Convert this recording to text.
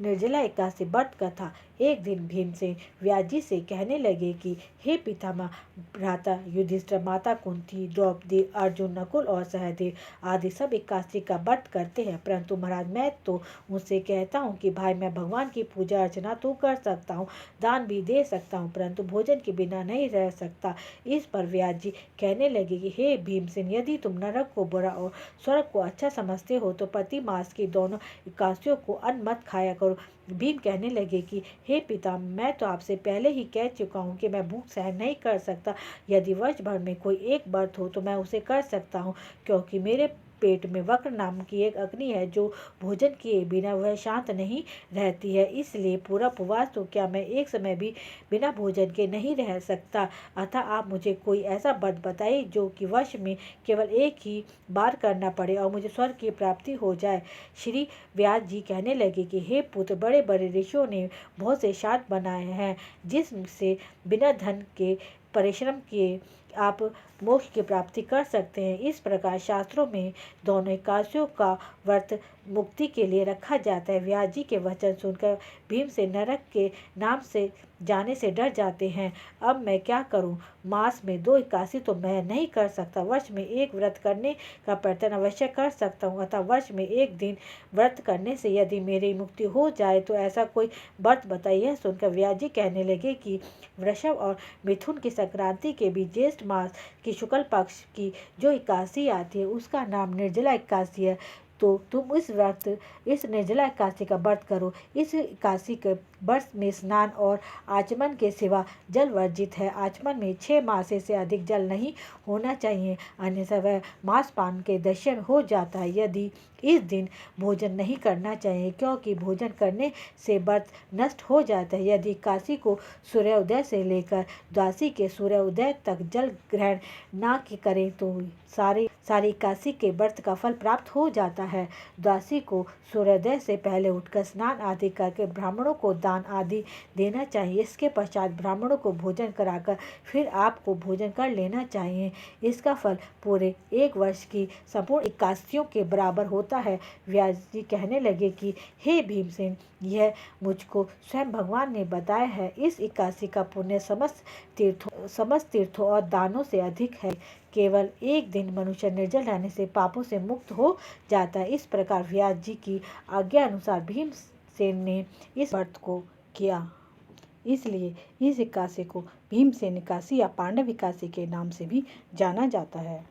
निर्जला एकादशी व्रत कथा। एक दिन भीमसेन व्यास जी से कहने लगे कि हे पितामह, भ्राता युधिष्ठिर, माता कुंती, द्रौपदी, अर्जुन, नकुल और सहदेव आदि सब एकादशी का व्रत करते हैं, परंतु महाराज मैं तो उनसे कहता हूँ कि भाई मैं भगवान की पूजा अर्चना तो कर सकता हूँ, दान भी दे सकता हूँ, परंतु भोजन के बिना नहीं रह सकता। इस पर व्यास जी कहने लगे कि हे भीमसेन, यदि तुम नरक को बुरा और स्वर्ग को अच्छा समझते हो तो प्रति मास की दोनों एकादशियों को अन्न मत खाया करो। भीम कहने लगे कि हे पिता, मैं तो आपसे पहले ही कह चुका हूँ कि मैं भूख सहन नहीं कर सकता। यदि वर्ष भर में कोई एक व्रत हो तो मैं उसे कर सकता हूँ, क्योंकि मेरे पेट में वक्र नाम की एक अग्नि है जो भोजन किए बिना वह शांत नहीं रहती है, इसलिए पूरा उपवास तो क्या मैं एक समय भी बिना भोजन के नहीं रह सकता। अतः आप मुझे कोई ऐसा व्रत बताइए जो कि वर्ष में केवल एक ही बार करना पड़े और मुझे स्वर्ग की प्राप्ति हो जाए। श्री व्यास जी कहने लगे कि हे पुत्र, बड़े बड़े ऋषियों ने बहुत से शास्त्र बनाए हैं जिससे बिना धन के परिश्रम किए आप मोक्ष की प्राप्ति कर सकते हैं। इस प्रकार शास्त्रों में दोनों एकादशियों का व्रत मुक्ति के लिए रखा जाता है। व्यास जी के वचन सुनकर भीम से नरक के नाम से जाने से डर जाते हैं। अब मैं क्या करूं? मास में 2 एकादशी तो मैं नहीं कर सकता, वर्ष में एक व्रत करने का प्रयत्न अवश्य कर सकता हूँ, अतः वर्ष में एक दिन व्रत करने से यदि मेरी मुक्ति हो जाए तो ऐसा कोई व्रत बताइए। सुनकर व्यास जी कहने लगे कि वृषभ और मिथुन की संक्रांति के बीच ज्येष्ठ मास की शुक्ल पक्ष की जो एकादशी आती है उसका नाम निर्जला एकादशी है, तो तुम इस निर्जला एकादशी का व्रत करो। इस एकादशी के व्रत में स्नान और आचमन के सिवा जल वर्जित है। आचमन में 6 मासे से अधिक जल नहीं होना चाहिए, अन्यथा वह मांस पान के दर्शन हो जाता है। यदि इस दिन भोजन नहीं करना चाहिए, क्योंकि भोजन करने से व्रत नष्ट हो जाता है। यदि एकादशी को सूर्योदय से लेकर द्वादशी के सूर्योदय तक जल ग्रहण ना करें तो सारी एकादशी के व्रत का फल प्राप्त हो जाता है। द्वादशी को सूर्योदय से पहले उठकर स्नान आदि करके ब्राह्मणों को दान आदि देना चाहिए। इसके पश्चात ब्राह्मणों को भोजन कराकर फिर आपको भोजन कर लेना चाहिए। इसका फल पूरे एक वर्ष की संपूर्ण एकादशियों के बराबर होता है। व्यास जी कहने लगे कि हे भीमसेन, यह मुझको स्वयं भगवान ने बताया है। इस एकादशी का पुण्य समस्त तीर्थों और दानों से अधिक है। केवल एक दिन मनुष्य निर्जल रहने से पापों से मुक्त हो जाता है। इस प्रकार व्यास जी की आज्ञा अनुसार भीमसेन ने इस व्रत को किया। इसलिए इस एकादशी को भीमसेन एकादशी या पांडव एकादशी के नाम से भी जाना जाता है।